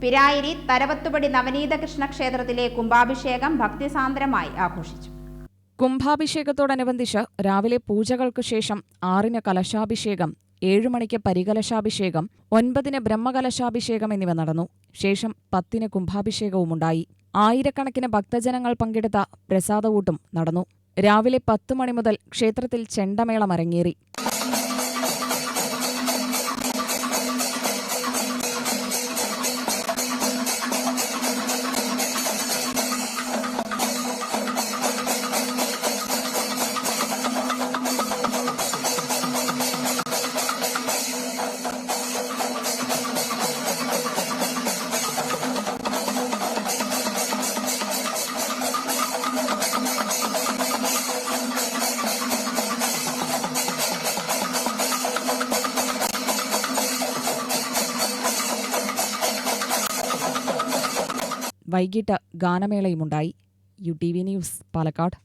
പിരായിരി തരവത്തുപടി നവനീത കൃഷ്ണ ക്ഷേത്രത്തിലെ കുംഭാഭിഷേകം ഭക്തിസാന്ദ്രമായി ആഘോഷിച്ചു. കുംഭാഭിഷേകത്തോടനുബന്ധിച്ച് രാവിലെ പൂജകൾക്ക് ശേഷം 6-ന് കലശാഭിഷേകം, 7 മണിക്ക് പരികലശാഭിഷേകം, 9-ന് ബ്രഹ്മകലശാഭിഷേകം എന്നിവ നടന്നു. ശേഷം 10-ന് കുംഭാഭിഷേകവുമുണ്ടായി. ആയിരക്കണക്കിന് ഭക്തജനങ്ങൾ പങ്കെടുത്ത പ്രസാദവൂട്ടും നടന്നു. രാവിലെ 10 മണി മുതൽ ക്ഷേത്രത്തിൽ ചെണ്ടമേളം അരങ്ങേറി. വൈകിട്ട് ഗാനമേളയുമുണ്ടായി. UTV news, Palakkad.